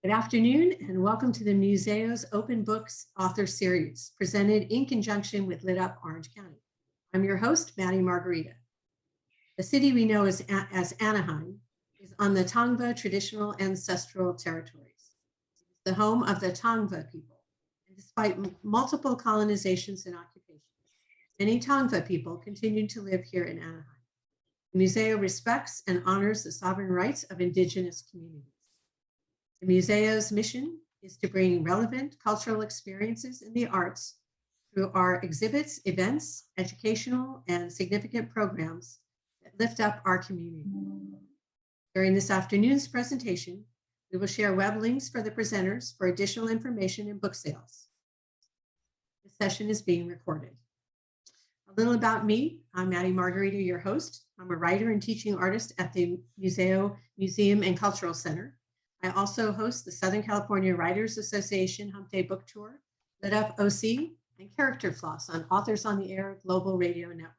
Good afternoon and welcome to the Museo's Open Books Author Series, presented in conjunction with Lit Up Orange County. I'm your host, Maddie Margarita. The city we know as Anaheim is on the Tongva traditional ancestral territories. It's the home of the Tongva people. And despite multiple colonizations and occupations, many Tongva people continue to live here in Anaheim. The Museo respects and honors the sovereign rights of Indigenous communities. The Museo's mission is to bring relevant cultural experiences in the arts through our exhibits, events, educational, and significant programs that lift up our community. During this afternoon's presentation, we will share web links for the presenters for additional information and book sales. This session is being recorded. A little about me. I'm Maddie Margarita, your host. I'm a writer and teaching artist at the Muzeo Museum Cultural Center. I also host the Southern California Writers Association Hump Day Book Tour, Lit Up OC, and Character Floss on Authors on the Air Global Radio Network.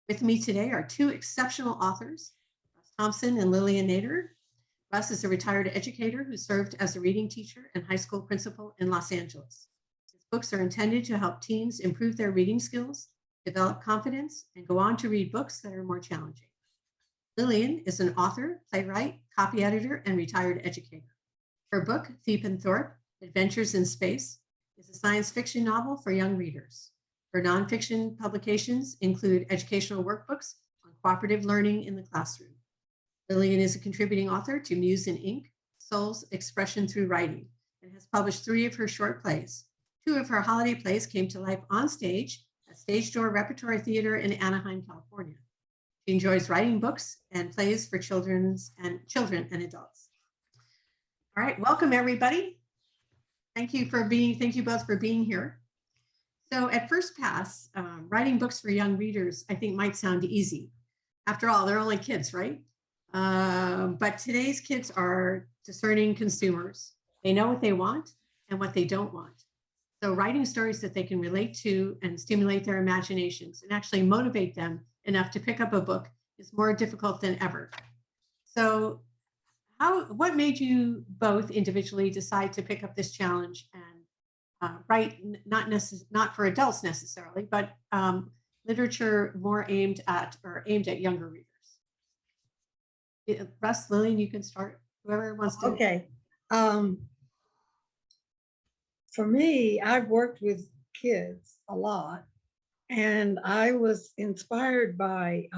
With me today are two exceptional authors, Russ Thompson and Lillian Nader. Russ is a retired educator who served as a reading teacher and high school principal in Los Angeles. His books are intended to help teens improve their reading skills, develop confidence, and go on to read books that are more challenging. Lillian is an author, playwright, copy editor, and retired educator. Her book, Thiep and Thorpe, Adventures in Space, is a science fiction novel for young readers. Her nonfiction publications include educational workbooks on cooperative learning in the classroom. Lillian is a contributing author to Muse and Ink, Soul's Expression Through Writing, and has published 3 of her short plays. 2 of her holiday plays came to life on stage at Stage Door Repertory Theater in Anaheim, California. She enjoys writing books and plays for children and adults. All right, welcome everybody. Thank you both for being here. So at first pass, writing books for young readers, I think might sound easy. After all, they're only kids, right? But today's kids are discerning consumers. They know what they want and what they don't want. So writing stories that they can relate to and stimulate their imaginations and actually motivate them enough to pick up a book is more difficult than ever. So what made you both individually decide to pick up this challenge and write not for adults necessarily, but literature more aimed at younger readers? Russ, Lillian, you can start, whoever wants to. Okay. For me, I've worked with kids a lot, and I was inspired by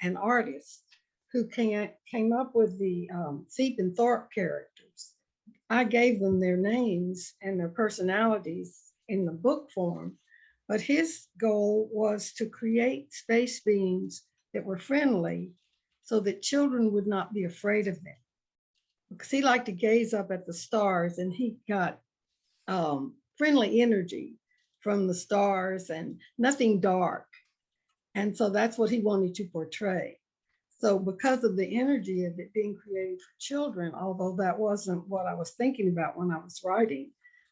an artist who came up with the Thiep and Thorpe characters. I gave them their names and their personalities in the book form, but his goal was to create space beings that were friendly so that children would not be afraid of them. Because he liked to gaze up at the stars, and he got friendly energy from the stars and nothing dark. And so that's what he wanted to portray. So because of the energy of it being created for children, although that wasn't what I was thinking about when I was writing,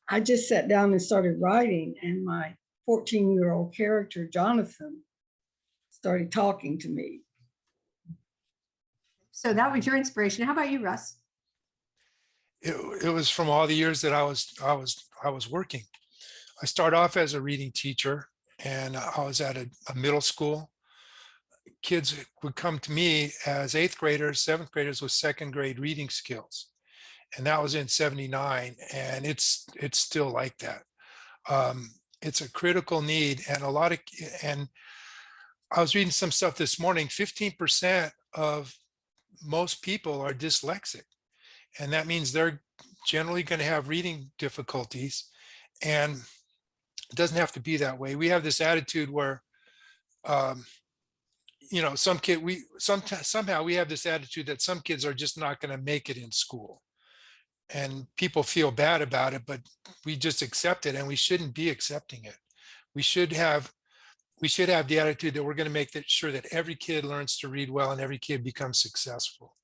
I just sat down and started writing, and my 14-year-old character, Jonathan, started talking to me. So that was your inspiration. How about you, Russ? It was from all the years that I was working. I started off as a reading teacher, and I was at a middle school. Kids would come to me as 8th graders, 7th graders with 2nd grade reading skills. And that was in '79, and it's still like that. It's a critical need, and and I was reading some stuff this morning, 15% of most people are dyslexic. And that means they're generally going to have reading difficulties. And it doesn't have to be that way. We have this attitude where, somehow we have this attitude that some kids are just not going to make it in school. And people feel bad about it, but we just accept it, and we shouldn't be accepting it. We should have the attitude that we're going to make sure that every kid learns to read well and every kid becomes successful.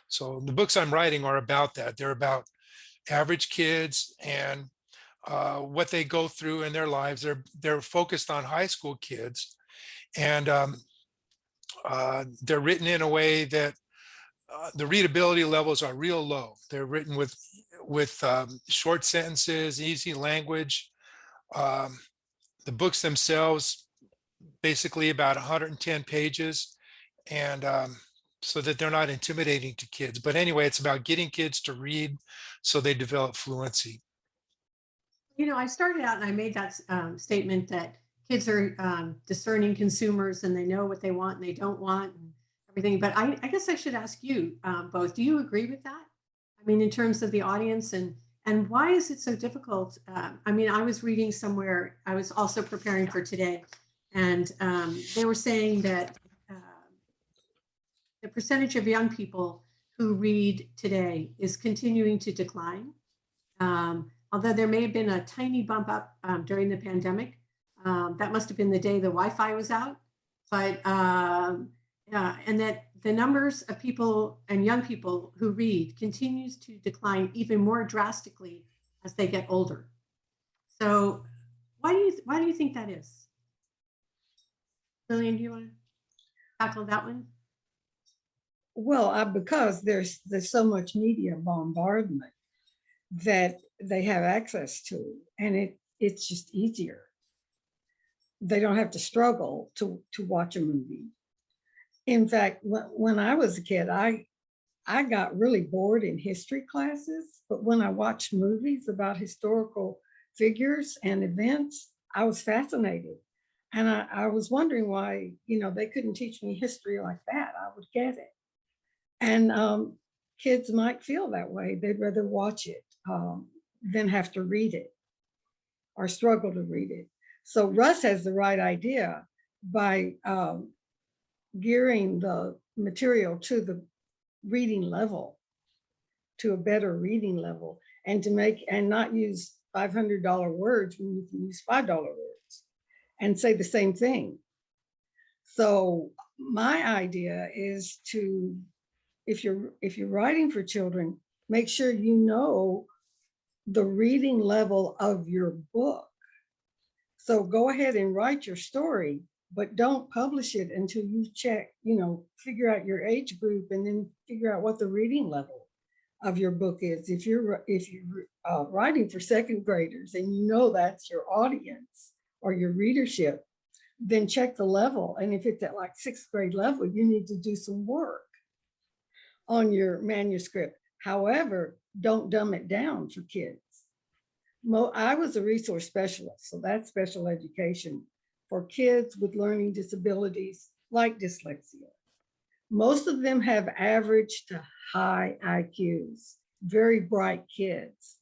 So the books I'm writing are about that. They're about average kids and what they go through in their lives. They're focused on high school kids, and they're written in a way that the readability levels are real low. They're written with with short sentences, easy language. The books themselves, basically about 110 pages, and so that they're not intimidating to kids. But anyway, it's about getting kids to read so they develop fluency. I started out and I made that statement that kids are discerning consumers and they know what they want and they don't want and everything. But I guess I should ask you both, do you agree with that? I mean, in terms of the audience and why is it so difficult? I mean, I was reading somewhere, I was also preparing for today, and they were saying that the percentage of young people who read today is continuing to decline. Although there may have been a tiny bump up during the pandemic. That must have been the day the Wi-Fi was out. But and that the numbers of people and young people who read continues to decline even more drastically as they get older. So why do you think that is? Lillian, do you want to tackle that one? Well, because there's so much media bombardment that they have access to, and it's just easier. They don't have to struggle to watch a movie. In fact, when I was a kid, I got really bored in history classes, but when I watched movies about historical figures and events, I was fascinated. And I was wondering why, they couldn't teach me history like that. I would get it. And kids might feel that way. They'd rather watch it than have to read it or struggle to read it. So Russ has the right idea by gearing the material to the reading level, to a better reading level, and not use $500 words when you can use $5 words and say the same thing. So my idea is to, if you're writing for children, make sure you know the reading level of your book. So go ahead and write your story, but don't publish it until you check, figure out your age group and then figure out what the reading level of your book is. If you're writing for second graders and that's your audience or your readership, then check the level. And if it's at like 6th grade level, you need to do some work on your manuscript. However, don't dumb it down for kids. I was a resource specialist, so that's special education for kids with learning disabilities like dyslexia. Most of them have average to high IQs, very bright kids.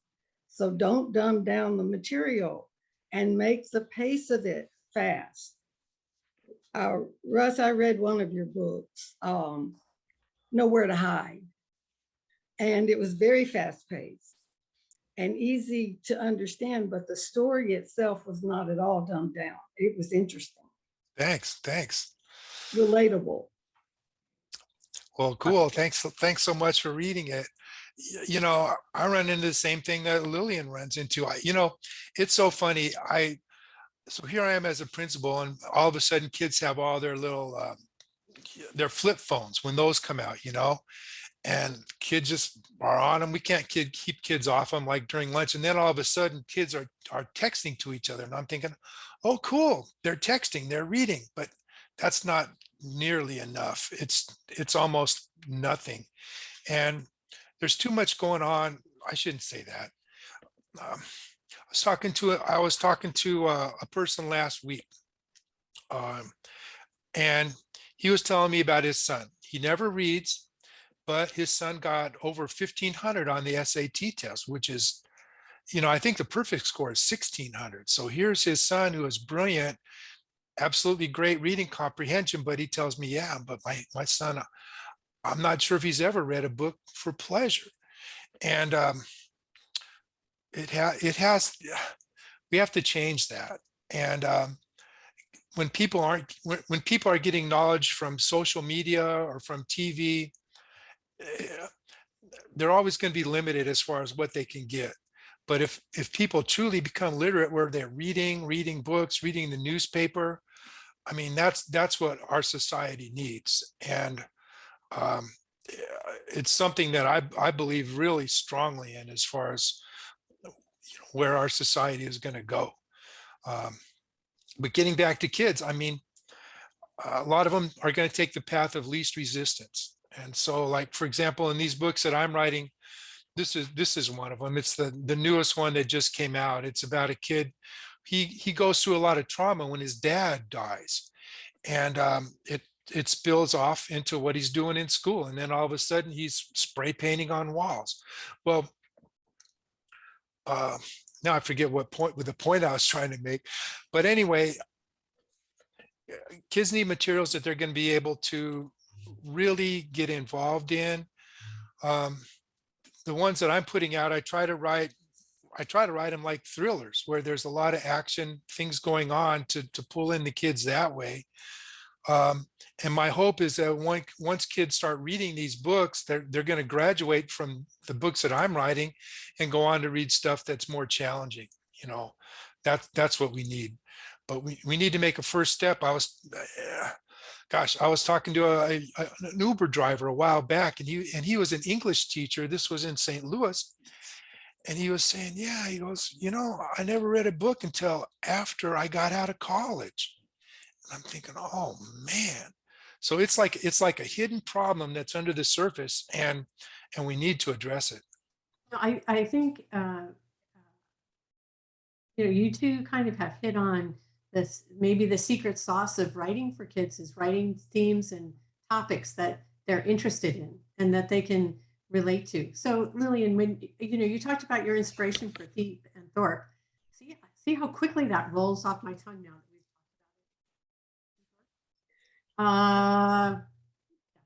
So don't dumb down the material and make the pace of it fast. Russ, I read one of your books, Nowhere to Hide, and it was very fast paced and easy to understand, but the story itself was not at all dumbed down. It was interesting. Thanks. Relatable. Well, cool. Thanks so much for reading it. I run into the same thing that Lillian runs into. It's so funny. So here I am as a principal, and all of a sudden kids have all their little, their flip phones when those come out, and kids just are on them. We can't keep kids off them like during lunch. And then all of a sudden kids are texting to each other. And I'm thinking, oh, cool. They're texting, they're reading, but that's not nearly enough. It's almost nothing. And there's too much going on. I shouldn't say that. I was talking to a person last week, and he was telling me about his son. He never reads, but his son got over 1,500 on the SAT test, which is, I think the perfect score is 1,600. So here's his son who is brilliant, absolutely great reading comprehension, but he tells me, yeah, but my son, I'm not sure if he's ever read a book for pleasure. And we have to change that. And when people are getting knowledge from social media or from TV, they're always going to be limited as far as what they can get. But if people truly become literate, where they're reading books, reading the newspaper, I mean, that's what our society needs. And it's something that I believe really strongly in as far as where our society is going to go. But getting back to kids, I mean, a lot of them are going to take the path of least resistance. And so, like, for example, in these books that I'm writing, this is one of them. It's the newest one that just came out. It's about a kid. He goes through a lot of trauma when his dad dies, and it spills off into what he's doing in school. And then all of a sudden he's spray painting on walls. Well, now I forget what the point I was trying to make. But anyway, kids need materials that they're going to be able to really get involved in. The ones that I'm putting out, I try to write them like thrillers where there's a lot of action, things going on to pull in the kids that way. And my hope is that once kids start reading these books, they're going to graduate from the books that I'm writing and go on to read stuff that's more challenging. That's what we need. But we need to make a first step. I was talking to an Uber driver a while back, and he was an English teacher. This was in St. Louis. And he was saying, yeah, he goes, I never read a book until after I got out of college. And I'm thinking, oh man. So it's like a hidden problem that's under the surface, and we need to address it. I think you two kind of have hit on this. Maybe the secret sauce of writing for kids is writing themes and topics that they're interested in and that they can relate to. So Lillian, when you talked about your inspiration for Thief and Thorpe, see how quickly that rolls off my tongue now. I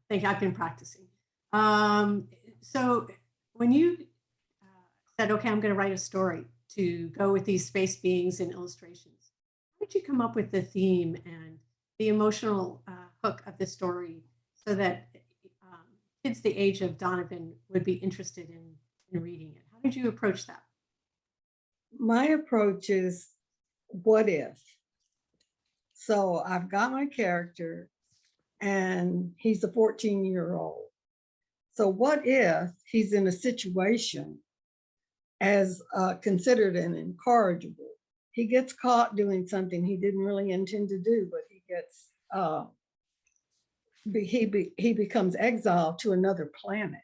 think I've been practicing. So when you said, okay, I'm going to write a story to go with these space beings and illustrations, how did you come up with the theme and the emotional hook of the story so that kids the age of Donovan would be interested in reading it? How did you approach that? My approach is what if? So I've got my character and he's a 14-year-old. So what if he's in a situation as considered an incorrigible? He gets caught doing something he didn't really intend to do, but he becomes exiled to another planet.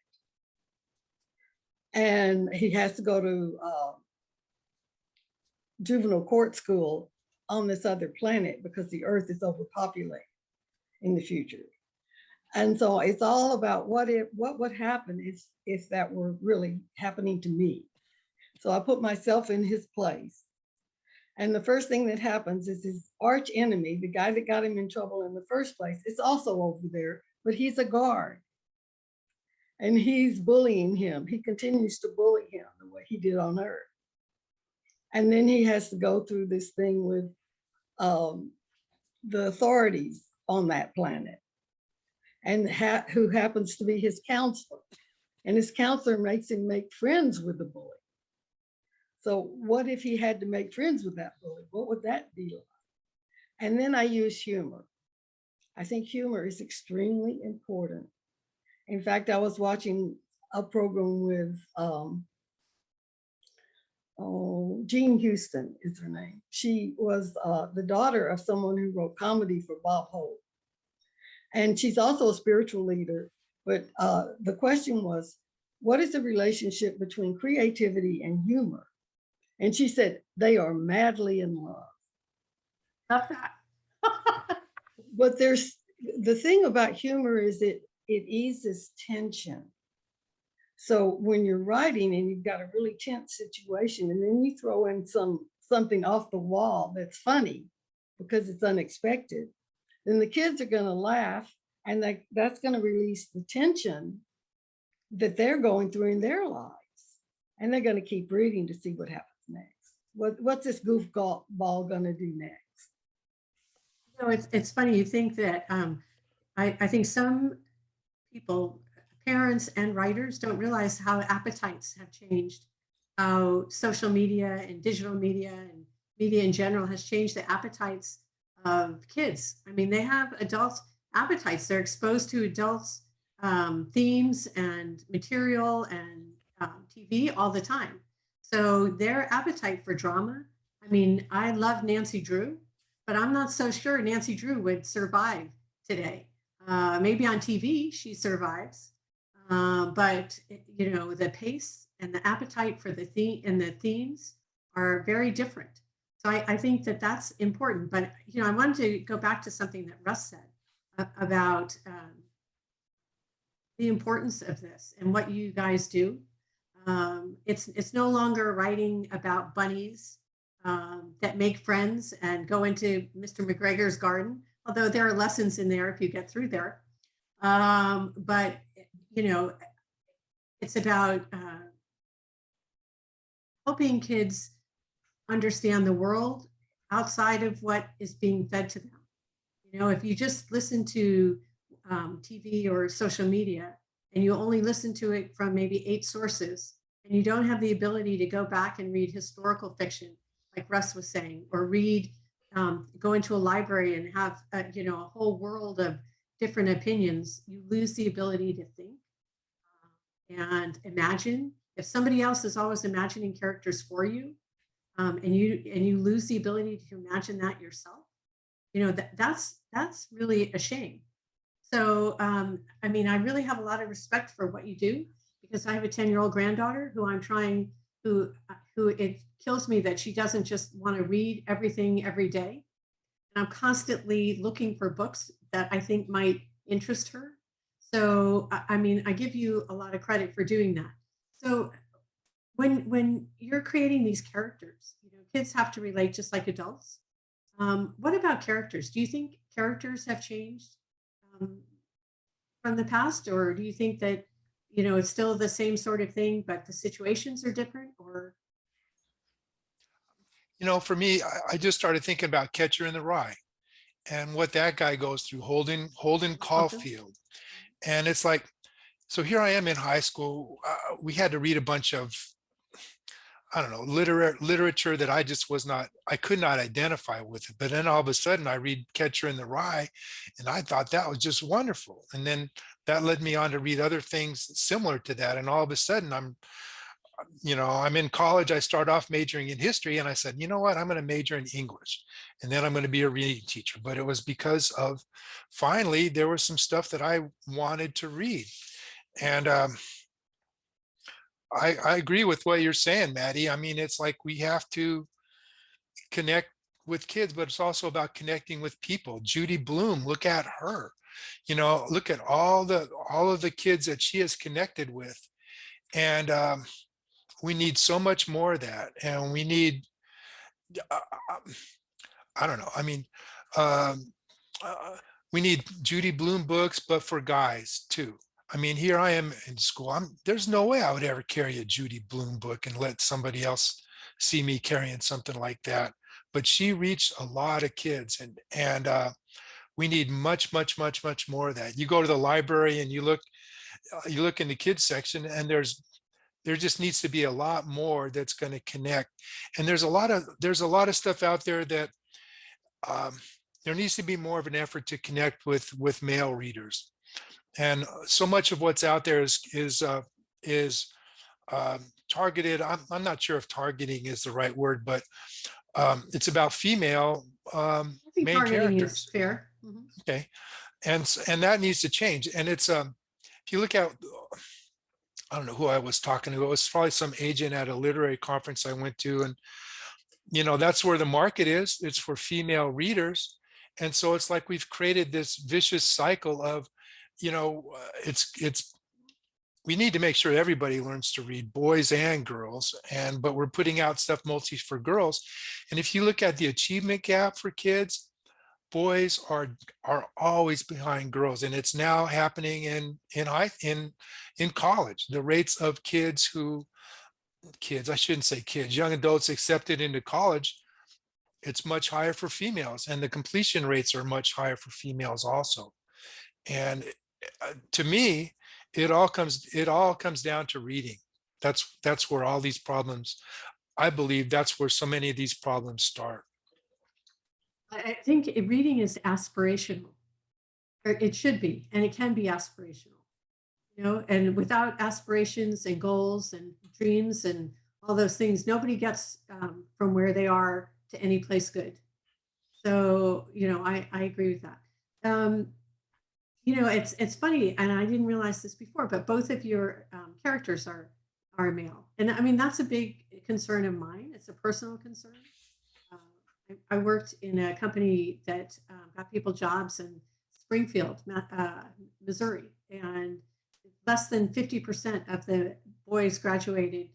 And he has to go to juvenile court school on this other planet because the Earth is overpopulated in the future. And so it's all about what would happen if that were really happening to me. So I put myself in his place. And the first thing that happens is his arch enemy, the guy that got him in trouble in the first place, is also over there, but he's a guard. And he's bullying him. He continues to bully him the way he did on Earth. And then he has to go through this thing with the authorities on that planet, and who happens to be his counselor. And his counselor makes him make friends with the bully. So what if he had to make friends with that bully? What would that be like? And then I use humor. I think humor is extremely important. In fact, I was watching a program with Jean Houston is her name. She was the daughter of someone who wrote comedy for Bob Hope. And she's also a spiritual leader. But the question was, what is the relationship between creativity and humor? And she said, they are madly in love. Love that. But there's the thing about humor is it eases tension. So when you're writing and you've got a really tense situation, and then you throw in something off the wall that's funny because it's unexpected, then the kids are going to laugh, and that's going to release the tension that they're going through in their lives. And they're going to keep reading to see what happens next. What's this goofball going to do next? It's funny. You think that I think some people, parents and writers, don't realize how appetites have changed, how social media and digital media and media in general has changed the appetites of kids. I mean, they have adult appetites. They're exposed to adults themes and material and TV all the time. So their appetite for drama, I mean, I love Nancy Drew, but I'm not so sure Nancy Drew would survive today. Maybe on TV she survives, but you know, the pace and the appetite for the theme and the themes are very different. So I think that that's important. But you know, I wanted to go back to something that Russ said about the importance of this and what you guys do. It's no longer writing about bunnies that make friends and go into Mr. McGregor's garden, although there are lessons in there if you get through there. But you know, it's about helping kids understand the world outside of what is being fed to them. You know, if you just listen to TV or social media and you only listen to it from maybe 8 sources, and you don't have the ability to go back and read historical fiction, like Russ was saying, or read, go into a library and have, you know, a whole world of different opinions, you lose the ability to think and imagine. If somebody else is always imagining characters for you, and you lose the ability to imagine that yourself, you know, that's really a shame. So I mean, I really have a lot of respect for what you do, because I have a 10-year-old granddaughter who I'm trying, who it kills me that she doesn't just want to read everything every day. And I'm constantly looking for books that I think might interest her. So I mean, I give you a lot of credit for doing that. So when you're creating these characters, you know, kids have to relate just like adults. What about characters? Do you think characters have changed from the past, or do you think that, you know, it's still the same sort of thing, but the situations are different? Or You know, for me, I just started thinking about Catcher in the Rye and what that guy goes through, Holden Caulfield? Caulfield. And it's like, so here I am in high school. We had to read a bunch of, I don't know, literature that I could not identify with it. But then all of a sudden I read Catcher in the Rye and I thought that was just wonderful. And then that led me on to read other things similar to that. And all of a sudden I'm in college. I start off majoring in history and I said, you know what, I'm going to major in English and then I'm going to be a reading teacher. But it was because of finally there was some stuff that I wanted to read. And I agree with what you're saying, Maddie. I mean, it's like we have to connect with kids, but it's also about connecting with people. Judy Bloom, look at her. You know, look at all of the kids that she has connected with. And we need so much more of that. And we need, I don't know. I mean, um, we need Judy Bloom books, but for guys too. I mean, here I am in school. There's no way I would ever carry a Judy Bloom book and let somebody else see me carrying something like that. But she reached a lot of kids, and we need much, much, much, much more of that. You go to the library and you look in the kids section, and there just needs to be a lot more that's going to connect. And there's a lot of stuff out there that there needs to be more of an effort to connect with male readers. And so much of what's out there is targeted. I'm not sure if targeting is the right word, but it's about female I think main targeting is characters. fair. Mhm. Okay, and that needs to change. And it's if you look at, I don't know who I was talking to. It was probably some agent at a literary conference I went to, and you know, that's where the market is. It's for female readers, and so it's like we've created this vicious cycle of, you know, it's we need to make sure everybody learns to read, boys and girls, but we're putting out stuff mostly for girls. And if you look at the achievement gap for kids, boys are always behind girls, and it's now happening in college. The rates of I shouldn't say kids, young adults accepted into college, it's much higher for females, and the completion rates are much higher for females also. And to me, it all comes down to reading. That's where all these problems, I believe that's where so many of these problems start. I think reading is aspirational, or it should be, and it can be aspirational. and without aspirations and goals and dreams and all those things, nobody gets from where they are to any place good. So, I agree with that. It's funny, and I didn't realize this before, but both of your characters are male. And I mean, that's a big concern of mine. It's a personal concern. I worked in a company that got people jobs in Springfield, Missouri, and less than 50% of the boys graduated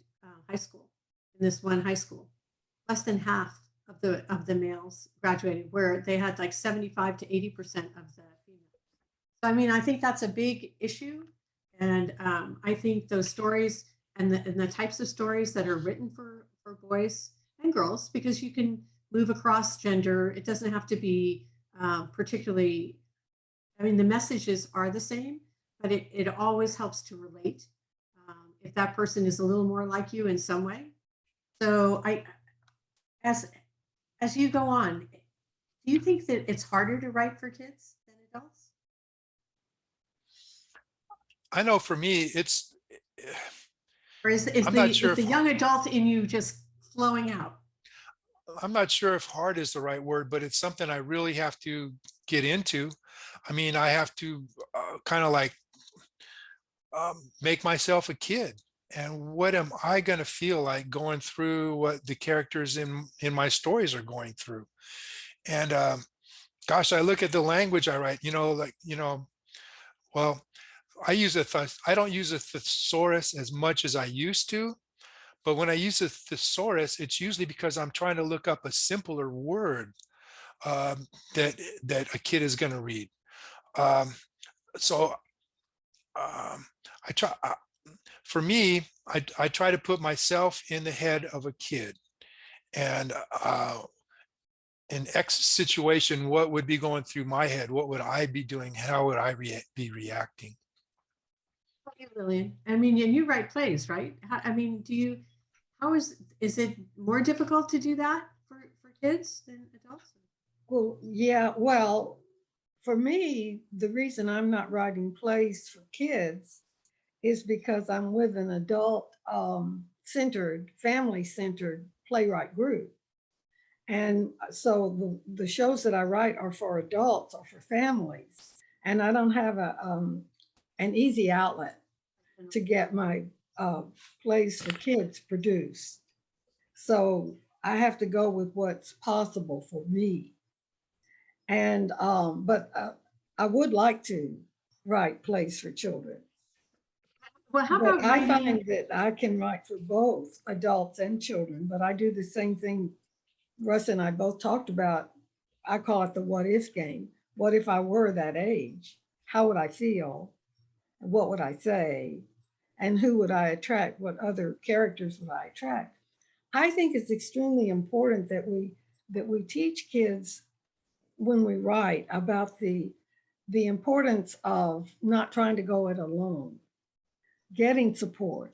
high school in this one high school. Less than half of the males graduated, where they had like 75 to 80% of the females. So I mean, I think that's a big issue, and I think those stories and the types of stories that are written for boys and girls, because you can move across gender. It doesn't have to be particularly. I mean, the messages are the same, but it always helps to relate if that person is a little more like you in some way. So as you go on, do you think that it's harder to write for kids than adults? I know for me, Or is I'm not sure the young adult in you just flowing out? I'm not sure if hard is the right word, but it's something I really have to get into. I mean, I have to kind of like make myself a kid. And what am I going to feel like going through what the characters in my stories are going through? And gosh, I look at the language I write, well, I don't use a thesaurus as much as I used to. But when I use a thesaurus, it's usually because I'm trying to look up a simpler word that a kid is going to read. So I try. For me, I try to put myself in the head of a kid, and in X situation, what would be going through my head? What would I be doing? How would I be reacting? Okay, Lillian. I mean, and you write plays, right? I mean, how is it more difficult to do that for kids than adults? Well, yeah, well, for me, the reason I'm not writing plays for kids is because I'm with an adult centered, family centered playwright group. And so the shows that I write are for adults or for families. And I don't have an easy outlet to get my plays for kids produced. So I have to go with what's possible for me. And but I would like to write plays for children. Well, how But about I writing? find that I can write for both adults and children, but I do the same thing Russ and I both talked about. I call it the what if game. What if I were that age? How would I feel? What would I say? And who would I attract? What other characters would I attract? I think it's extremely important that we teach kids when we write about the importance of not trying to go it alone, getting support,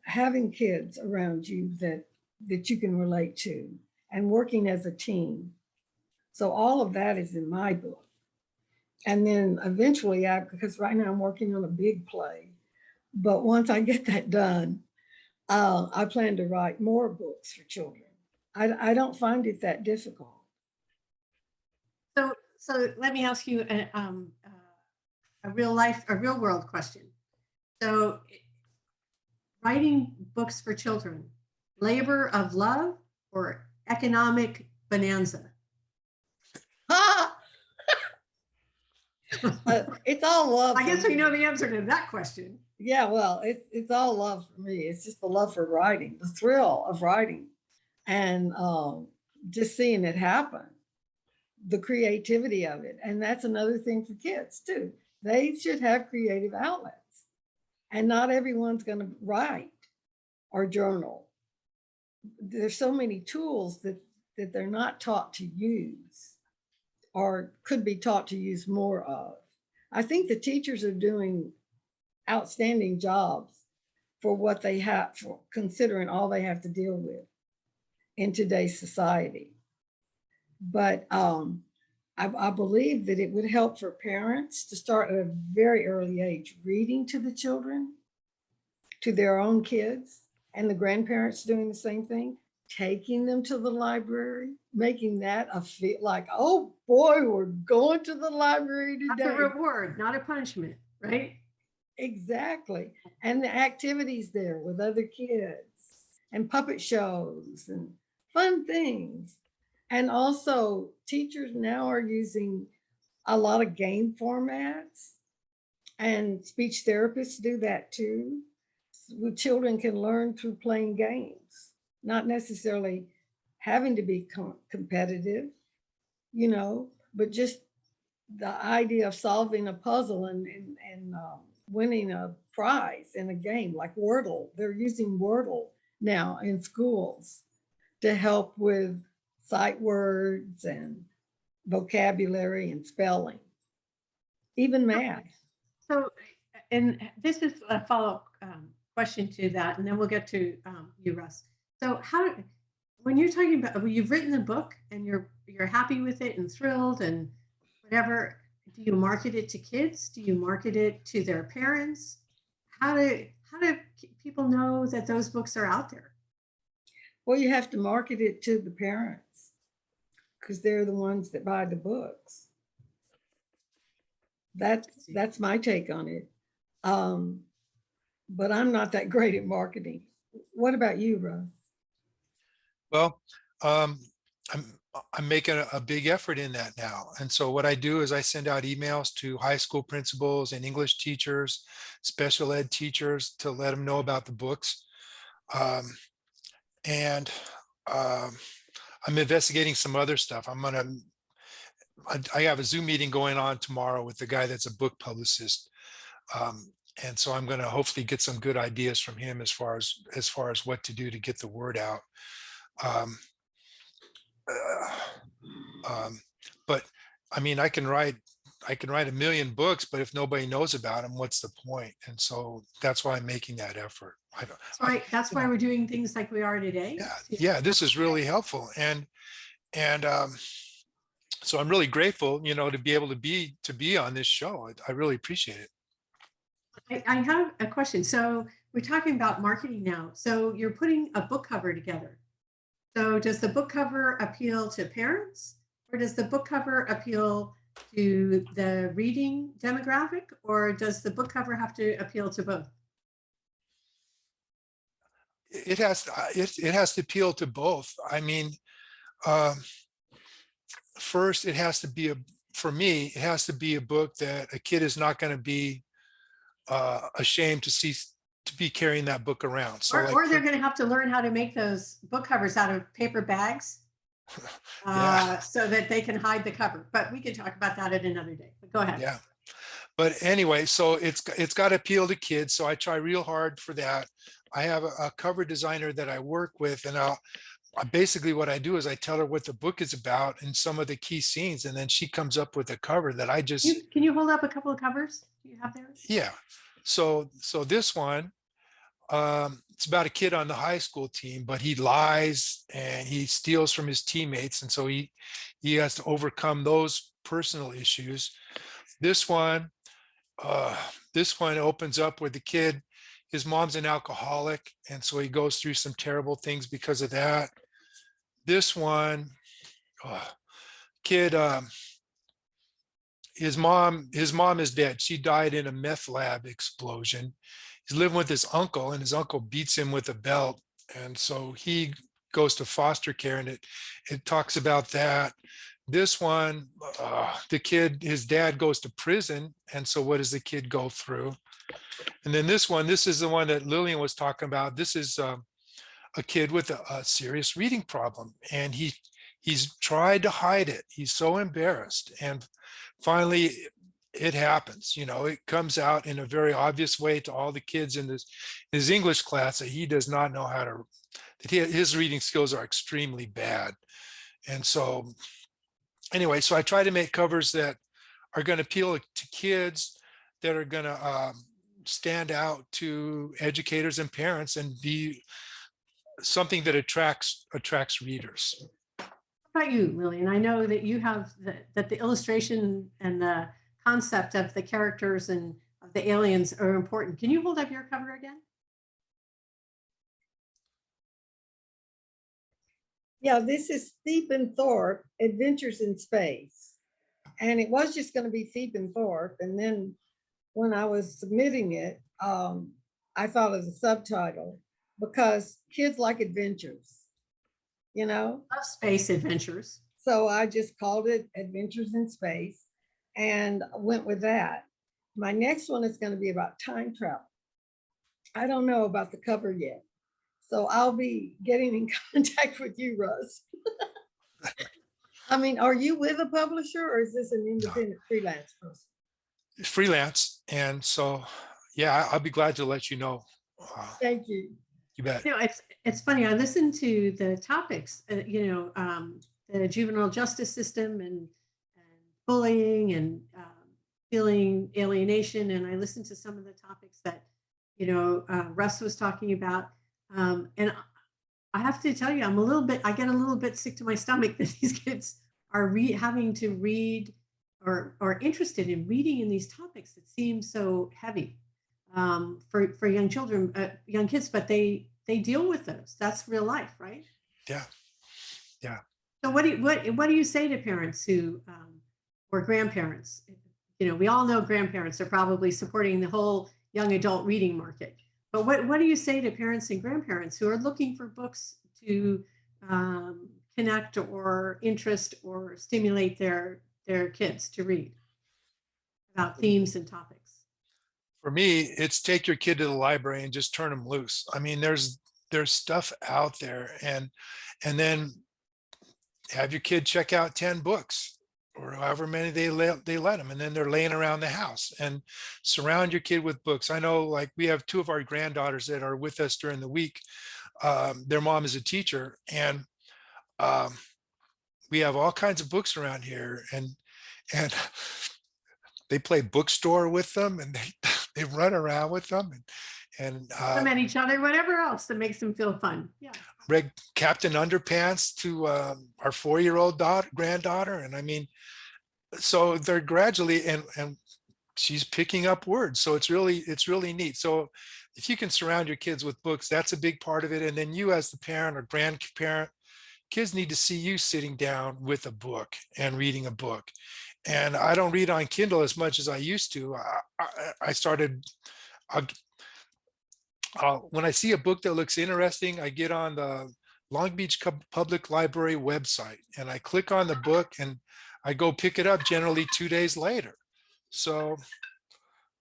having kids around you that you can relate to, and working as a team. So all of that is in my book. And then eventually, because right now I'm working on a big play, but once I get that done, I plan to write more books for children. I don't find it that difficult. So let me ask you a real world question. So writing books for children, labor of love or economic bonanza? It's all love. I guess we know the answer to that question. Yeah, well, it's all love for me. It's just the love for writing, the thrill of writing, and just seeing it happen, the creativity of it. And that's another thing for kids too. They should have creative outlets, and not everyone's going to write or journal. There's so many tools that they're not taught to use, or could be taught to use more of. I think the teachers are doing outstanding jobs for what they have, for considering all they have to deal with in today's society. But I believe that it would help for parents to start at a very early age reading to the children, to their own kids, and the grandparents doing the same thing, taking them to the library, making that a feel like, oh boy, we're going to the library That's a today. reward, not a punishment, right? Exactly. And the activities there with other kids and puppet shows and fun things. And also, teachers now are using a lot of game formats, and speech therapists do that too. Children can learn through playing games, not necessarily having to be competitive, but just the idea of solving a puzzle and winning a prize in a game like Wordle. They're using Wordle now in schools to help with sight words and vocabulary and spelling, even math. So, and this is a follow-up question to that, and then we'll get to you, Russ. So when you're talking about, when you've written the book and you're happy with it and thrilled and whatever, do you market it to kids? Do you market it to their parents? How do people know that those books are out there? Well, you have to market it to the parents because they're the ones that buy the books. That's my take on it. But I'm not that great at marketing. What about you, Russ? Well, I'm making a big effort in that now. And so what I do is I send out emails to high school principals and English teachers, special ed teachers, to let them know about the books. And I'm investigating some other stuff. I have a Zoom meeting going on tomorrow with the guy that's a book publicist. And so I'm going to hopefully get some good ideas from him as far as what to do to get the word out. But I mean, I can write a million books, but if nobody knows about them, what's the point? And so that's why I'm making that effort. That's why we're doing things like we are today. Yeah, this is really helpful. And so I'm really grateful, to be able to be on this show. I really appreciate it. I have a question. So we're talking about marketing now. So you're putting a book cover together. So does the book cover appeal to parents, or does the book cover appeal to the reading demographic, or does the book cover have to appeal to both? It has to appeal to both. I mean, first, it has to be for me, it has to be a book that a kid is not going to be ashamed to be carrying that book around. So or they're going to have to learn how to make those book covers out of paper bags so that they can hide the cover. But we can talk about that at another day. But go ahead. Yeah. But anyway, so it's got to appeal to kids. So I try real hard for that. I have a cover designer that I work with, and basically what I do is I tell her what the book is about and some of the key scenes, and then she comes up with a cover that I just. Can you hold up a couple of covers? Do you have there? Yeah. So this one, it's about a kid on the high school team, but he lies and he steals from his teammates, and so he has to overcome those personal issues. This one opens up with the kid. His mom's an alcoholic, and so he goes through some terrible things because of that. This one, kid, his mom is dead. She died in a meth lab explosion. He's living with his uncle, and his uncle beats him with a belt, and so he goes to foster care, and it talks about that. This one, the kid, his dad goes to prison, and so what does the kid go through? And then this is the one that Lillian was talking about. This is a kid with a serious reading problem, and he's tried to hide it. He's so embarrassed, and finally it happens. It comes out in a very obvious way to all the kids in his English class that he does not know how to. His reading skills are extremely bad, and so anyway, so I try to make covers that are going to appeal to kids, that are going to stand out to educators and parents, and be something that attracts readers. about you, Lillian? I know that you have that the illustration and the concept of the characters and of the aliens are important. Can you hold up your cover again? Yeah, this is Thiep and Thorpe, Adventures in Space. And it was just going to be Thiep and Thorpe. And then when I was submitting it, I thought of the subtitle because kids like adventures, you know? Love space adventures. So I just called it Adventures in Space and went with that. My next one is going to be about time travel. I don't know about the cover yet. So I'll be getting in contact with you, Russ. I mean, are you with a publisher or is this an independent freelance person? Freelance. And so, yeah, I'll be glad to let you know. Thank you. You bet. You know, it's funny. I listened to the topics, the juvenile justice system and bullying and feeling alienation. And I listened to some of the topics that, Russ was talking about. And I have to tell you, I get a little bit sick to my stomach that these kids are having to read or interested in reading in these topics that seem so heavy for young children, young kids, but they deal with those. That's real life, right? Yeah. Yeah. So what do you say to parents who or grandparents? We all know grandparents are probably supporting the whole young adult reading market. But what do you say to parents and grandparents who are looking for books to connect or interest or stimulate their kids to read about themes and topics? For me, it's take your kid to the library and just turn them loose. I mean, there's stuff out there, and then have your kid check out 10 books or however many they let them, and then they're laying around the house, and surround your kid with books. I know, like, we have two of our granddaughters that are with us during the week. Their mom is a teacher, and we have all kinds of books around here, and they play bookstore with them, and they run around with them, and at each other, whatever else that makes them feel fun. Yeah. Read Captain Underpants to our 4-year-old granddaughter, and I mean, so they're gradually and she's picking up words. So it's really neat. So if you can surround your kids with books, that's a big part of it. And then you, as the parent or grandparent, kids need to see you sitting down with a book and reading a book. And I don't read on Kindle as much as I used to. I started. When I see a book that looks interesting, I get on the Long Beach Public Library website and I click on the book and I go pick it up generally 2 days later. So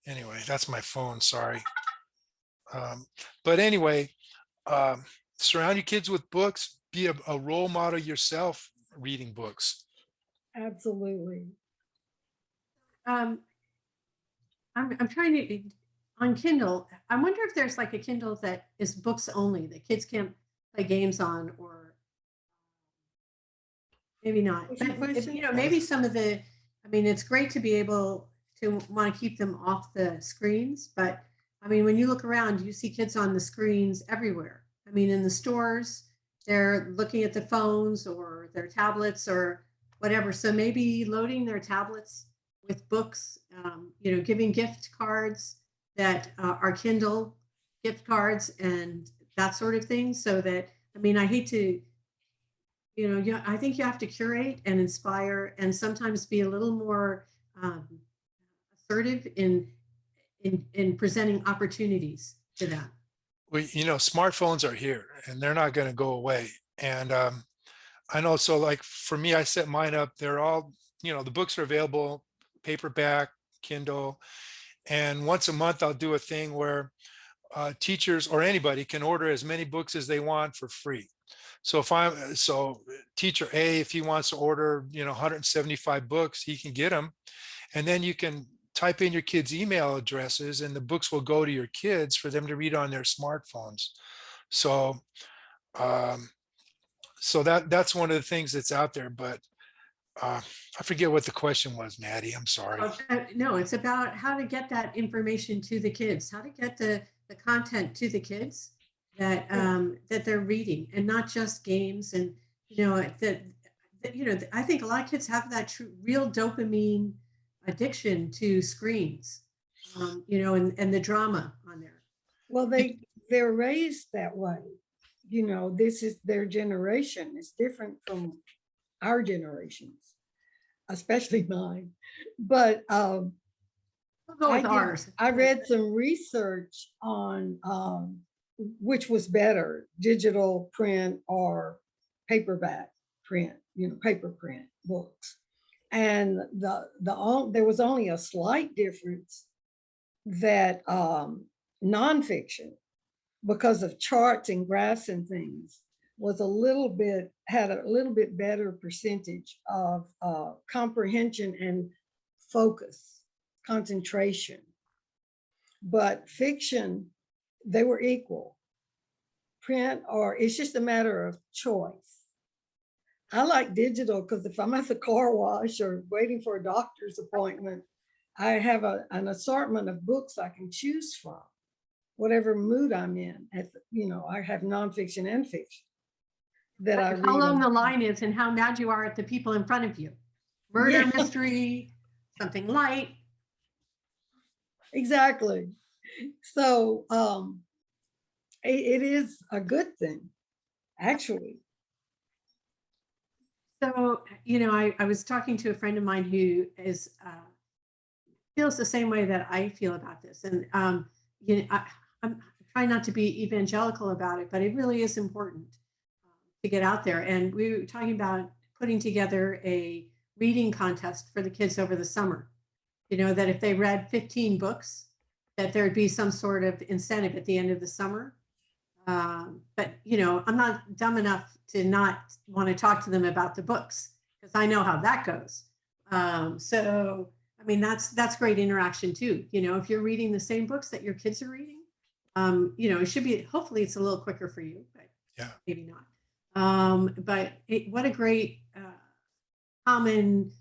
anyway, that's my phone, sorry. But anyway, surround your kids with books, be a role model yourself reading books. Absolutely. I'm trying to, on Kindle, I wonder if there's like a Kindle that is books only that kids can't play games on, or maybe not. But maybe some of the, I mean, it's great to be able to want to keep them off the screens, but I mean, when you look around, you see kids on the screens everywhere. I mean, in the stores, they're looking at the phones or their tablets or whatever. So maybe loading their tablets with books, giving gift cards that are Kindle gift cards and that sort of thing. So that, I mean, I hate to, I think you have to curate and inspire and sometimes be a little more assertive in presenting opportunities to them. Well, smartphones are here and they're not going to go away. And I know, so like for me, I set mine up. They're all, the books are available, paperback, Kindle. And once a month, I'll do a thing where teachers or anybody can order as many books as they want for free. So teacher A, if he wants to order, 175 books, he can get them. And then you can type in your kids' email addresses and the books will go to your kids for them to read on their smartphones. So, that's one of the things that's out there, but I forget what the question was, Maddie. I'm sorry. No, it's about how to get that information to the kids, how to get the content to the kids that that they're reading, and not just games. And that I think a lot of kids have that real dopamine addiction to screens, and the drama on there. Well, they're raised that way. This is their generation. It's different from our generations, especially mine. But We'll go with ours. I read some research on which was better, digital print or paperback print, paper print books. And there was only a slight difference that nonfiction, because of charts and graphs and things, had a little bit better percentage of comprehension and focus, concentration. But fiction, they were equal. Print, or it's just a matter of choice. I like digital because if I'm at the car wash or waiting for a doctor's appointment, I have an assortment of books I can choose from, whatever mood I'm in. I have nonfiction and fiction that I read. How long the line is and how mad you are at the people in front of you. Murder, mystery, something light. Exactly. So it is a good thing, actually. So, I was talking to a friend of mine who feels the same way that I feel about this. And, I'm trying not to be evangelical about it, but it really is important to get out there. And we were talking about putting together a reading contest for the kids over the summer. That if they read 15 books, that there'd be some sort of incentive at the end of the summer. But, I'm not dumb enough to not want to talk to them about the books because I know how that goes. So, I mean, that's great interaction too. If you're reading the same books that your kids are reading, it should be, hopefully it's a little quicker for you, but yeah, maybe not. But what a great common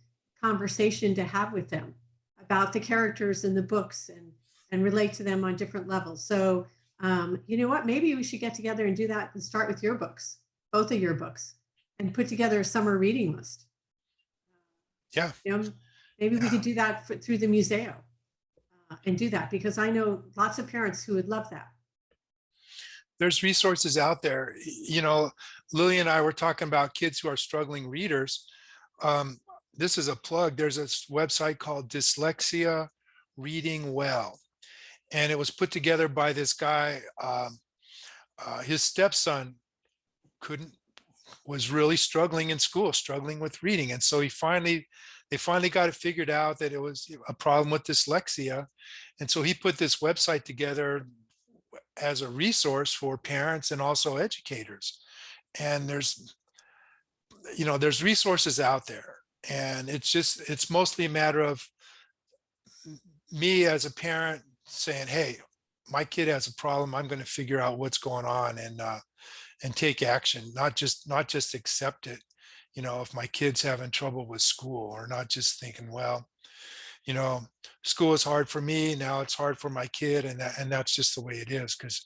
conversation to have with them about the characters in the books and relate to them on different levels. So, you know what, maybe we should get together and do that and start with your books, both of your books, and put together a summer reading list. Yeah. Maybe we could do that through the Muzeo and do that, because I know lots of parents who would love that. There's resources out there. Lillian and I were talking about kids who are struggling readers. This is a plug. There's a website called Dyslexia Reading Well. And it was put together by this guy. His stepson was really struggling in school, struggling with reading. And so they finally got it figured out that it was a problem with dyslexia. And so he put this website together as a resource for parents and also educators. And there's resources out there. And it's mostly a matter of me as a parent saying, hey, my kid has a problem. I'm going to figure out what's going on and take action, not just accept it. If my kid's having trouble with school, or not just thinking, well, school is hard for me, now it's hard for my kid, and that's just the way it is, because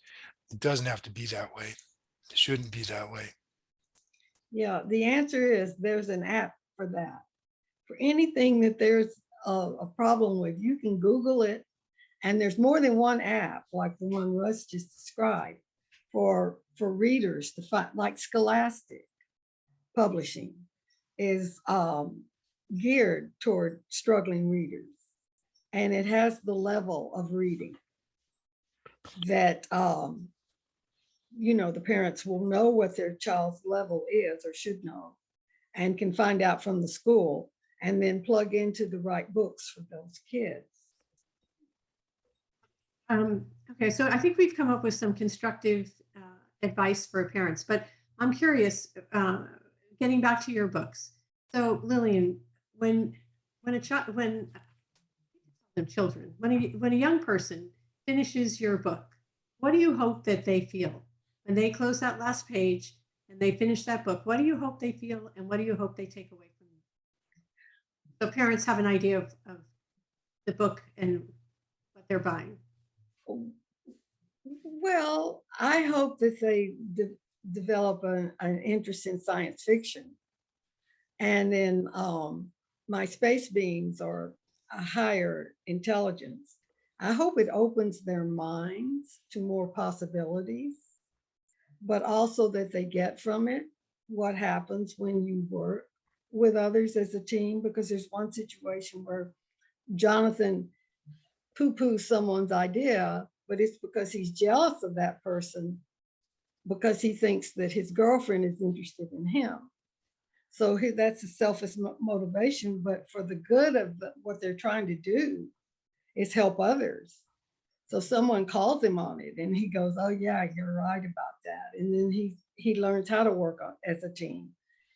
it doesn't have to be that way. It shouldn't be that way. Yeah, the answer is there's an app for that. For anything that there's a problem with, you can Google it, and there's more than one app like the one Russ just described for readers to find. Like Scholastic Publishing is geared toward struggling readers, and it has the level of reading that the parents will know what their child's level is or should know, and can find out from the school, and then plug into the right books for those kids. Okay, so I think we've come up with some constructive advice for parents, but I'm curious, getting back to your books. So Lillian, when a young person finishes your book, what do you hope that they feel when they close that last page and they finish that book? What do you hope they feel, and what do you hope they take away from it? So parents have an idea of the book and what they're buying. Well, I hope that they develop an interest in science fiction, And then my space beings are a higher intelligence. I hope it opens their minds to more possibilities, but also that they get from it what happens when you work with others as a team. Because there's one situation where Jonathan poo-poos someone's idea, but it's because he's jealous of that person because he thinks that his girlfriend is interested in him. So that's a selfish motivation, but for the good of what they're trying to do is help others. So someone calls him on it and he goes, oh yeah, you're right about that. And then he learns how to work as a team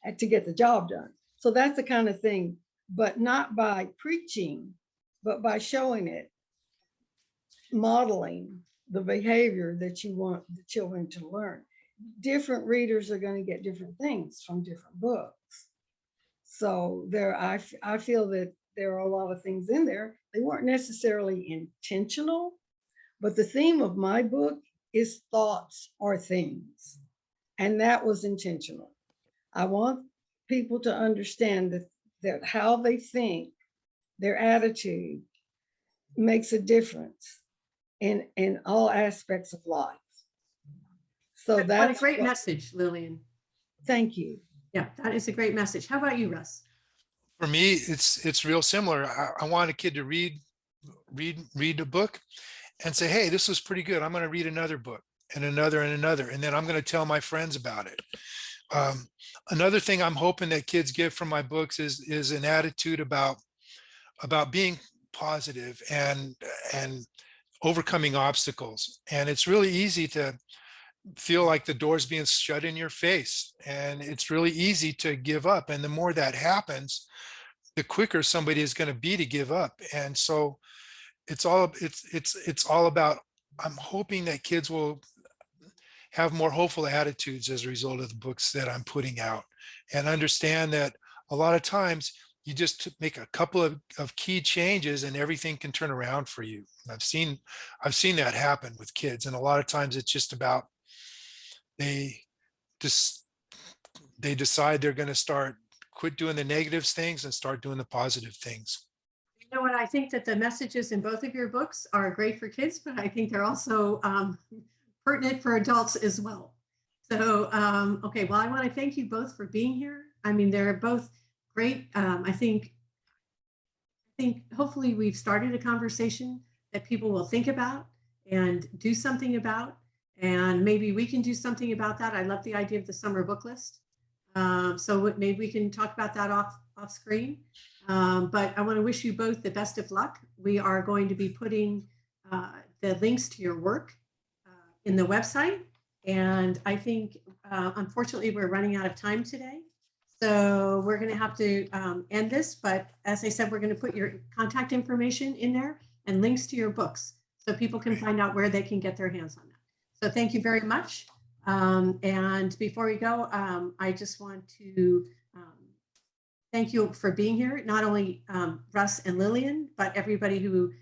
and to get the job done. So that's the kind of thing, but not by preaching, but by showing it, modeling the behavior that you want the children to learn. Different readers are going to get different things from different books. So I feel that there are a lot of things in there. They weren't necessarily intentional, but the theme of my book is thoughts or things. And that was intentional. I want people to understand that how they think, their attitude makes a difference in all aspects of life. So What that's a great message, Lillian. Thank you. Yeah, that is a great message. How about you, Russ? For me, it's real similar. I want a kid to read a book and say, hey, this was pretty good. I'm going to read another book and another and another. And then I'm going to tell my friends about it. Another thing I'm hoping that kids get from my books is an attitude about being positive and overcoming obstacles. And it's really easy to feel like the door's being shut in your face, and it's really easy to give up. And the more that happens, the quicker somebody is going to be to give up. And so it's all about, I'm hoping that kids will have more hopeful attitudes as a result of the books that I'm putting out, and understand that a lot of times you just make a couple of key changes and everything can turn around for you. I've seen that happen with kids. And a lot of times it's just about they decide they're going to quit doing the negative things and start doing the positive things. You know what? I think that the messages in both of your books are great for kids, but I think they're also pertinent for adults as well. So, okay, well, I want to thank you both for being here. I mean, they're both great. I think hopefully we've started a conversation that people will think about and do something about, and maybe we can do something about that. I love the idea of the summer book list. So maybe we can talk about that off screen. But I want to wish you both the best of luck. We are going to be putting the links to your work in the website. And I think, unfortunately, we're running out of time today. So we're going to have to end this. But as I said, we're going to put your contact information in there and links to your books so people can find out where they can get their hands on that. So thank you very much. And before we go, I just want to thank you for being here, not only Russ and Lillian, but everybody who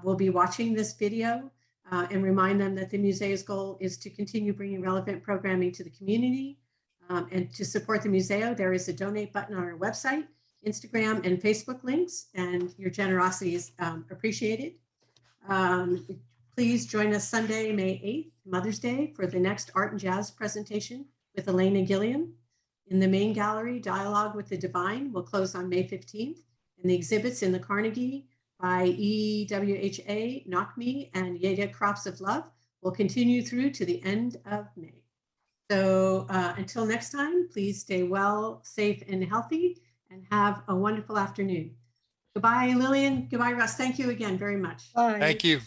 will be watching this video, and remind them that the Museo's goal is to continue bringing relevant programming to the community. And to support the Museo, there is a donate button on our website, Instagram, and Facebook links, and your generosity is appreciated. Please join us Sunday, May 8th, Mother's Day, for the next art and jazz presentation with Elaine and Gillian. In the main gallery, Dialogue with the Divine will close on May 15th, and the exhibits in the Carnegie by EWHA, Knock Me, and Yeda Crops of Love will continue through to the end of May. So until next time, please stay well, safe, and healthy, and have a wonderful afternoon. Goodbye, Lillian. Goodbye, Russ. Thank you again very much. Bye. Thank you.